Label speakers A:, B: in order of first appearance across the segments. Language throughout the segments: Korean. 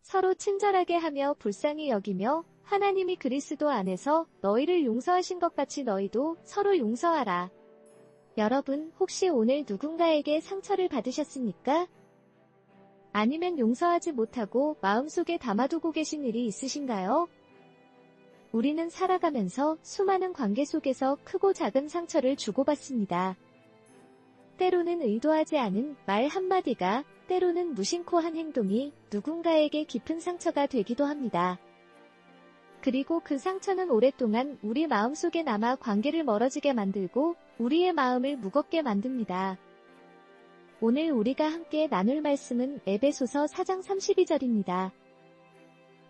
A: 서로 친절하게 하며 불쌍히 여기며 하나님이 그리스도 안에서 너희를 용서하신 것 같이 너희도 서로 용서하라. 여러분, 혹시 오늘 누군가에게 상처를 받으셨습니까? 아니면 용서하지 못하고 마음속에 담아두고 계신 일이 있으신가요? 우리는 살아가면서 수많은 관계 속에서 크고 작은 상처를 주고받습니다. 때로는 의도하지 않은 말 한마디가, 때로는 무심코 한 행동이 누군가에게 깊은 상처가 되기도 합니다. 그리고 그 상처는 오랫동안 우리 마음속에 남아 관계를 멀어지게 만들고 우리의 마음을 무겁게 만듭니다. 오늘 우리가 함께 나눌 말씀은 에베소서 4장 32절입니다.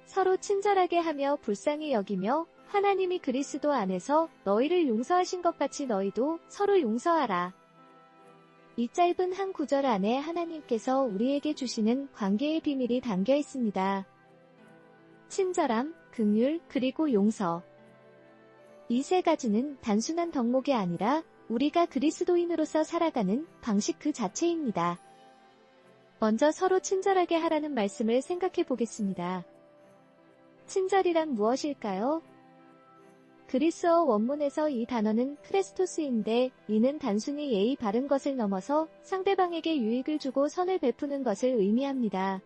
A: 서로 친절하게 하며 불쌍히 여기며 하나님이 그리스도 안에서 너희를 용서하신 것 같이 너희도 서로 용서하라. 이 짧은 한 구절 안에 하나님께서 우리에게 주시는 관계의 비밀이 담겨 있습니다. 친절함, 긍휼, 그리고 용서. 이 세 가지는 단순한 덕목이 아니라 우리가 그리스도인으로서 살아가는 방식 그 자체입니다. 먼저 서로 친절하게 하라는 말씀을 생각해 보겠습니다. 친절이란 무엇일까요? 그리스어 원문에서 이 단어는 크레스토스인데 이는 단순히 예의 바른 것을 넘어서 상대방에게 유익을 주고 선을 베푸는 것을 의미합니다.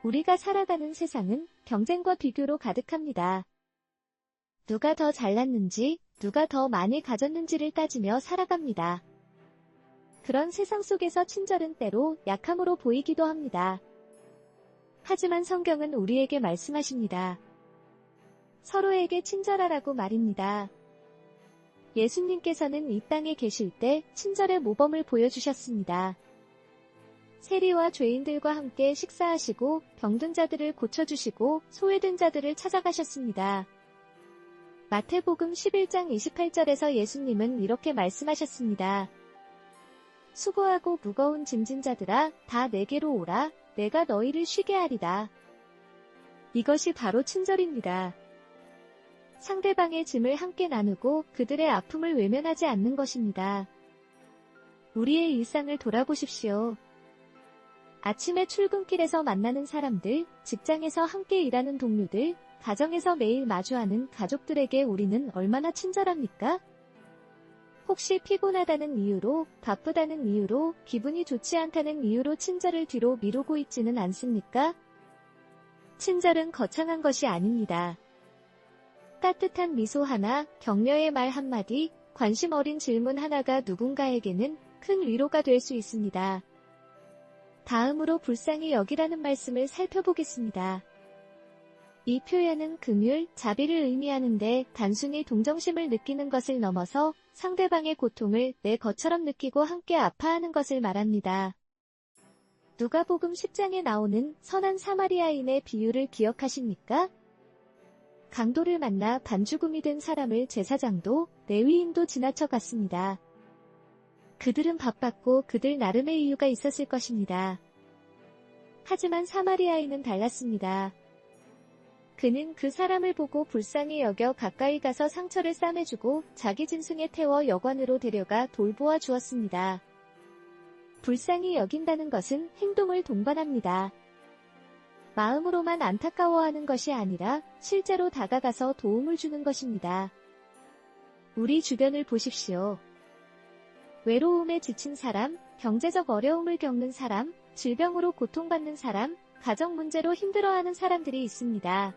A: 우리가 살아가는 세상은 경쟁과 비교로 가득합니다. 누가 더 잘났는지, 누가 더 많이 가졌는지를 따지며 살아갑니다. 그런 세상 속에서 친절은 때로 약함으로 보이기도 합니다. 하지만 성경은 우리에게 말씀하십니다. 서로에게 친절하라고 말입니다. 예수님께서는 이 땅에 계실 때 친절의 모범을 보여주셨습니다. 세리와 죄인들과 함께 식사하시고 병든 자들을 고쳐주시고 소외된 자들을 찾아가셨습니다. 마태복음 11장 28절에서 예수님은 이렇게 말씀하셨습니다. 수고하고 무거운 짐진 자들아 다 내게로 오라. 내가 너희를 쉬게 하리다. 이것이 바로 친절입니다. 상대방의 짐을 함께 나누고 그들의 아픔을 외면하지 않는 것입니다. 우리의 일상을 돌아보십시오. 아침에 출근길에서 만나는 사람들, 직장에서 함께 일하는 동료들, 가정에서 매일 마주하는 가족들에게 우리는 얼마나 친절합니까? 혹시 피곤하다는 이유로, 바쁘다는 이유로, 기분이 좋지 않다는 이유로 친절을 뒤로 미루고 있지는 않습니까? 친절은 거창한 것이 아닙니다. 따뜻한 미소 하나, 격려의 말 한마디, 관심 어린 질문 하나가 누군가에게는 큰 위로가 될 수 있습니다. 다음으로 불쌍히 여기라는 말씀을 살펴보겠습니다. 이 표현은 긍휼, 자비를 의미하는데 단순히 동정심을 느끼는 것을 넘어서 상대방의 고통을 내 것처럼 느끼고 함께 아파하는 것을 말합니다. 누가복음 10장에 나오는 선한 사마리아인의 비유를 기억하십니까? 강도를 만나 반죽음이 된 사람을 제사장도 레위인도 지나쳐 갔습니다. 그들은 바빴고 그들 나름의 이유가 있었을 것입니다. 하지만 사마리아인은 달랐습니다. 그는 그 사람을 보고 불쌍히 여겨 가까이 가서 상처를 싸매주고 자기 짐승에 태워 여관으로 데려가 돌보아 주었습니다. 불쌍히 여긴다는 것은 행동을 동반합니다. 마음으로만 안타까워하는 것이 아니라 실제로 다가가서 도움을 주는 것입니다. 우리 주변을 보십시오. 외로움에 지친 사람, 경제적 어려움을 겪는 사람, 질병으로 고통받는 사람, 가정 문제로 힘들어하는 사람들이 있습니다.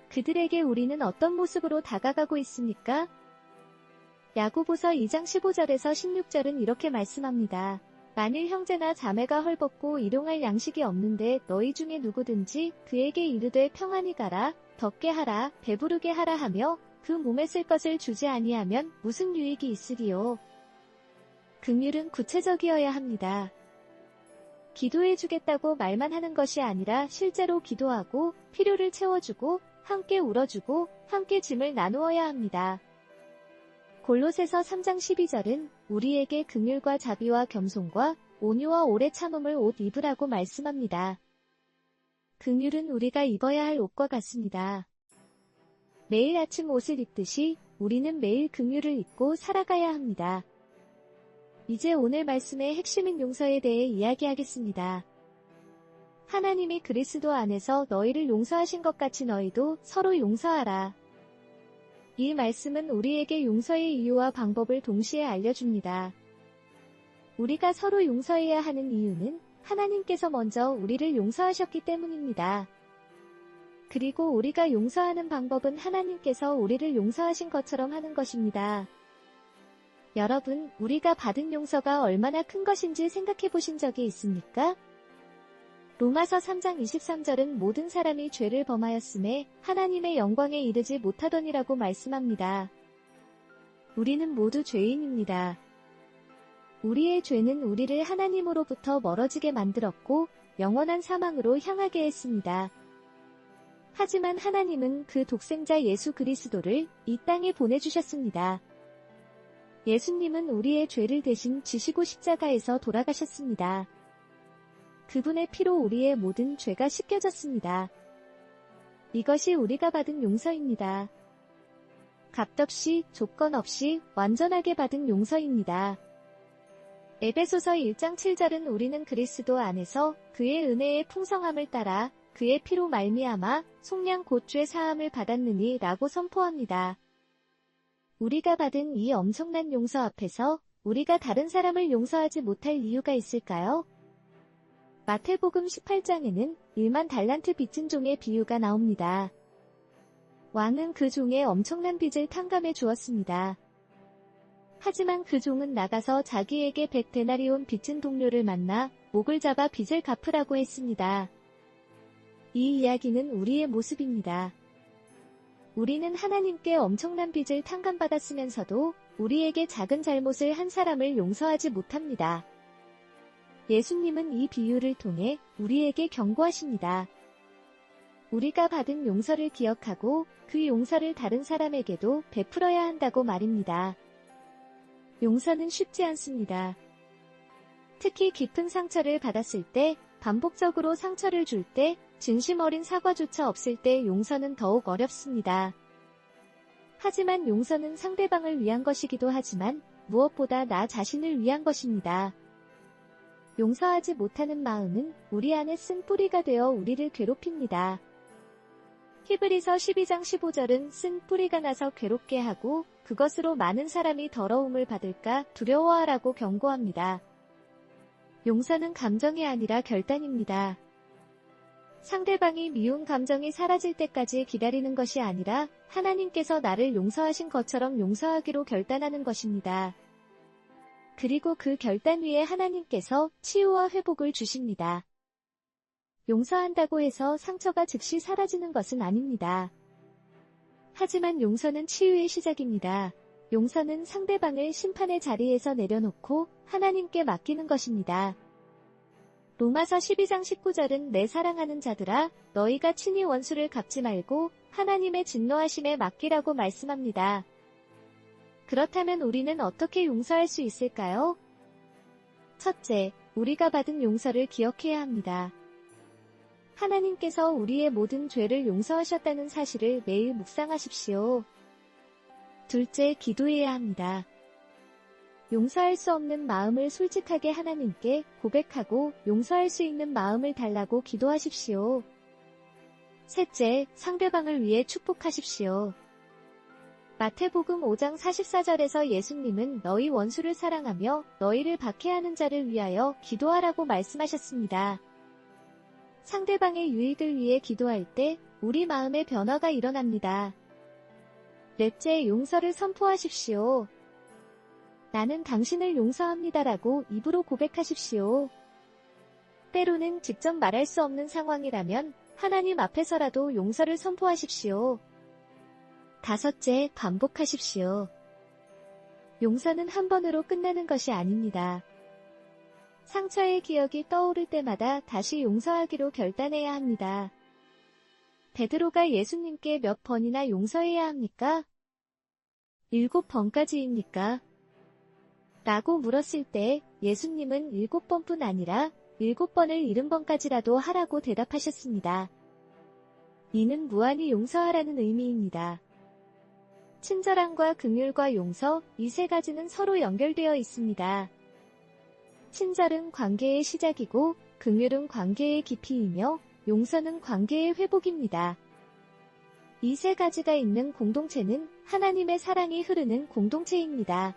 A: 그들에게 우리는 어떤 모습으로 다가가고 있습니까? 야고보서 2장 15절에서 16절은 이렇게 말씀합니다. 만일 형제나 자매가 헐벗고 일용할 양식이 없는데 너희 중에 누구든지 그에게 이르되 평안히 가라, 덥게 하라, 배부르게 하라 하며 그 몸에 쓸 것을 주지 아니하면 무슨 유익이 있으리요. 긍휼은 구체적이어야 합니다. 기도해주겠다고 말만 하는 것이 아니라 실제로 기도하고 필요를 채워주고 함께 울어주고 함께 짐을 나누어야 합니다. 골로새서 3장 12절은 우리에게 긍휼과 자비와 겸손과 온유와 오래 참음을 옷 입으라고 말씀합니다. 긍휼은 우리가 입어야 할 옷과 같습니다. 매일 아침 옷을 입듯이 우리는 매일 긍휼을 입고 살아가야 합니다. 이제 오늘 말씀의 핵심인 용서에 대해 이야기하겠습니다. 하나님이 그리스도 안에서 너희를 용서하신 것 같이 너희도 서로 용서하라. 이 말씀은 우리에게 용서의 이유와 방법을 동시에 알려줍니다. 우리가 서로 용서해야 하는 이유는 하나님께서 먼저 우리를 용서하셨기 때문입니다. 그리고 우리가 용서하는 방법은 하나님께서 우리를 용서하신 것처럼 하는 것입니다. 여러분, 우리가 받은 용서가 얼마나 큰 것인지 생각해 보신 적이 있습니까? 로마서 3장 23절은 모든 사람이 죄를 범하였음에 하나님의 영광에 이르지 못하더니라고 말씀합니다. 우리는 모두 죄인입니다. 우리의 죄는 우리를 하나님으로부터 멀어지게 만들었고 영원한 사망으로 향하게 했습니다. 하지만 하나님은 그 독생자 예수 그리스도를 이 땅에 보내주셨습니다. 예수님은 우리의 죄를 대신 지시고 십자가에서 돌아가셨습니다. 그분의 피로 우리의 모든 죄가 씻겨졌습니다. 이것이 우리가 받은 용서입니다. 값없이, 조건 없이 완전하게 받은 용서입니다. 에베소서 1장 7절은 우리는 그리스도 안에서 그의 은혜의 풍성함을 따라 그의 피로 말미암아 속량 곧 죄 사함을 받았느니 라고 선포합니다. 우리가 받은 이 엄청난 용서 앞에서 우리가 다른 사람을 용서하지 못할 이유가 있을까요? 마태복음 18장에는 1만 달란트 빚진 종의 비유가 나옵니다. 왕은 그 종의 엄청난 빚을 탕감해 주었습니다. 하지만 그 종은 나가서 자기에게 100데나리온 빚진 동료를 만나 목을 잡아 빚을 갚으라고 했습니다. 이 이야기는 우리의 모습입니다. 우리는 하나님께 엄청난 빚을 탕감받았으면서도 우리에게 작은 잘못을 한 사람을 용서하지 못합니다. 예수님은 이 비유를 통해 우리에게 경고하십니다. 우리가 받은 용서를 기억하고 그 용서를 다른 사람에게도 베풀어야 한다고 말입니다. 용서는 쉽지 않습니다. 특히 깊은 상처를 받았을 때, 반복적으로 상처를 줄 때, 진심 어린 사과조차 없을 때 용서는 더욱 어렵습니다. 하지만 용서는 상대방을 위한 것이기도 하지만 무엇보다 나 자신을 위한 것입니다. 용서하지 못하는 마음은 우리 안에 쓴 뿌리가 되어 우리를 괴롭힙니다. 히브리서 12장 15절은 쓴 뿌리가 나서 괴롭게 하고 그것으로 많은 사람이 더러움을 받을까 두려워하라고 경고합니다. 용서는 감정이 아니라 결단입니다. 상대방이 미운 감정이 사라질 때까지 기다리는 것이 아니라 하나님께서 나를 용서하신 것처럼 용서하기로 결단하는 것입니다. 그리고 그 결단 위에 하나님께서 치유와 회복을 주십니다. 용서한다고 해서 상처가 즉시 사라지는 것은 아닙니다. 하지만 용서는 치유의 시작입니다. 용서는 상대방을 심판의 자리에서 내려놓고 하나님께 맡기는 것입니다. 로마서 12장 19절은 내 사랑하는 자들아 너희가 친히 원수를 갚지 말고 하나님의 진노하심에 맡기라고 말씀합니다. 그렇다면 우리는 어떻게 용서할 수 있을까요? 첫째, 우리가 받은 용서를 기억해야 합니다. 하나님께서 우리의 모든 죄를 용서하셨다는 사실을 매일 묵상하십시오. 둘째, 기도해야 합니다. 용서할 수 없는 마음을 솔직하게 하나님께 고백하고 용서할 수 있는 마음을 달라고 기도하십시오. 셋째, 상대방을 위해 축복하십시오. 마태복음 5장 44절에서 예수님은 너희 원수를 사랑하며 너희를 박해하는 자를 위하여 기도하라고 말씀하셨습니다. 상대방의 유익을 위해 기도할 때 우리 마음의 변화가 일어납니다. 넷째, 용서를 선포하십시오. 나는 당신을 용서합니다라고 입으로 고백하십시오. 때로는 직접 말할 수 없는 상황이라면 하나님 앞에서라도 용서를 선포하십시오. 다섯째, 반복하십시오. 용서는 한 번으로 끝나는 것이 아닙니다. 상처의 기억이 떠오를 때마다 다시 용서하기로 결단해야 합니다. 베드로가 예수님께 몇 번이나 용서해야 합니까? 7번까지입니까? 라고 물었을 때 예수님은 7번뿐 아니라 7번을 70번까지라도 하라고 대답하셨습니다. 이는 무한히 용서하라는 의미입니다. 친절함과 긍휼과 용서, 이 세 가지는 서로 연결되어 있습니다. 친절은 관계의 시작이고 긍휼은 관계의 깊이이며 용서는 관계의 회복입니다. 이 세 가지가 있는 공동체는 하나님의 사랑이 흐르는 공동체입니다.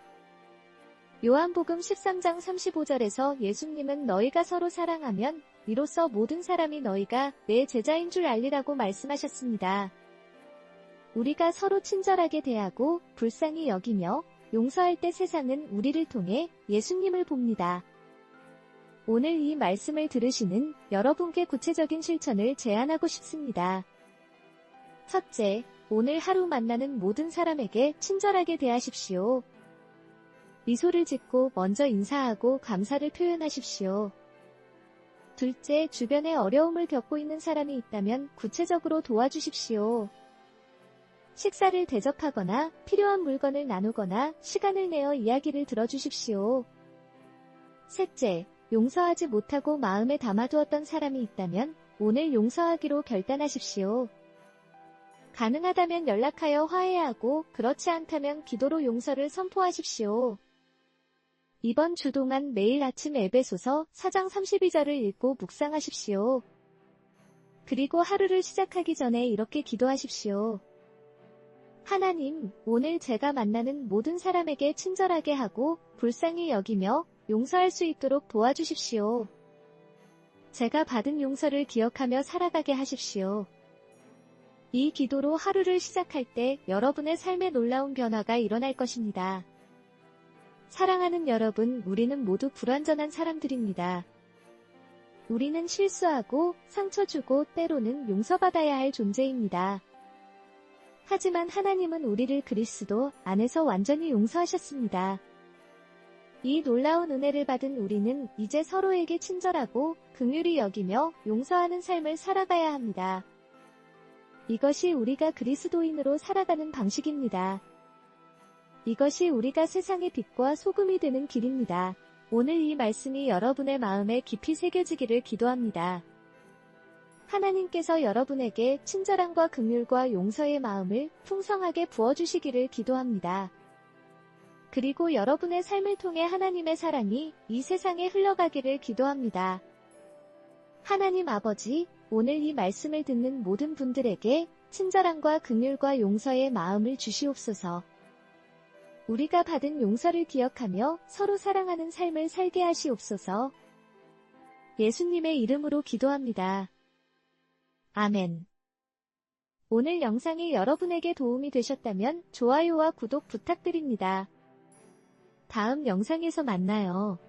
A: 요한복음 13장 35절에서 예수님은 너희가 서로 사랑하면 이로써 모든 사람이 너희가 내 제자인 줄 알리라고 말씀하셨습니다. 우리가 서로 친절하게 대하고 불쌍히 여기며 용서할 때 세상은 우리를 통해 예수님을 봅니다. 오늘 이 말씀을 들으시는 여러분께 구체적인 실천을 제안하고 싶습니다. 첫째, 오늘 하루 만나는 모든 사람에게 친절하게 대하십시오. 미소를 짓고 먼저 인사하고 감사를 표현하십시오. 둘째, 주변에 어려움을 겪고 있는 사람이 있다면 구체적으로 도와주십시오. 식사를 대접하거나 필요한 물건을 나누거나 시간을 내어 이야기를 들어주십시오. 셋째, 용서하지 못하고 마음에 담아두었던 사람이 있다면 오늘 용서하기로 결단하십시오. 가능하다면 연락하여 화해하고 그렇지 않다면 기도로 용서를 선포하십시오. 이번 주 동안 매일 아침 에베소서 4장 32절을 읽고 묵상하십시오. 그리고 하루를 시작하기 전에 이렇게 기도하십시오. 하나님, 오늘 제가 만나는 모든 사람에게 친절하게 하고 불쌍히 여기며 용서할 수 있도록 도와주십시오. 제가 받은 용서를 기억하며 살아가게 하십시오. 이 기도로 하루를 시작할 때 여러분의 삶에 놀라운 변화가 일어날 것입니다. 사랑하는 여러분, 우리는 모두 불완전한 사람들입니다. 우리는 실수하고 상처 주고 때로는 용서받아야 할 존재입니다. 하지만 하나님은 우리를 그리스도 안에서 완전히 용서하셨습니다. 이 놀라운 은혜를 받은 우리는 이제 서로에게 친절하고 긍휼히 여기며 용서하는 삶을 살아가야 합니다. 이것이 우리가 그리스도인으로 살아가는 방식입니다. 이것이 우리가 세상의 빛과 소금이 되는 길입니다. 오늘 이 말씀이 여러분의 마음에 깊이 새겨지기를 기도합니다. 하나님께서 여러분에게 친절함과 긍휼과 용서의 마음을 풍성하게 부어주시기를 기도합니다. 그리고 여러분의 삶을 통해 하나님의 사랑이 이 세상에 흘러가기를 기도합니다. 하나님 아버지, 오늘 이 말씀을 듣는 모든 분들에게 친절함과 긍휼과 용서의 마음을 주시옵소서. 우리가 받은 용서를 기억하며 서로 사랑하는 삶을 살게 하시옵소서. 예수님의 이름으로 기도합니다. 아멘. 오늘 영상이 여러분에게 도움이 되셨다면 좋아요와 구독 부탁드립니다. 다음 영상에서 만나요.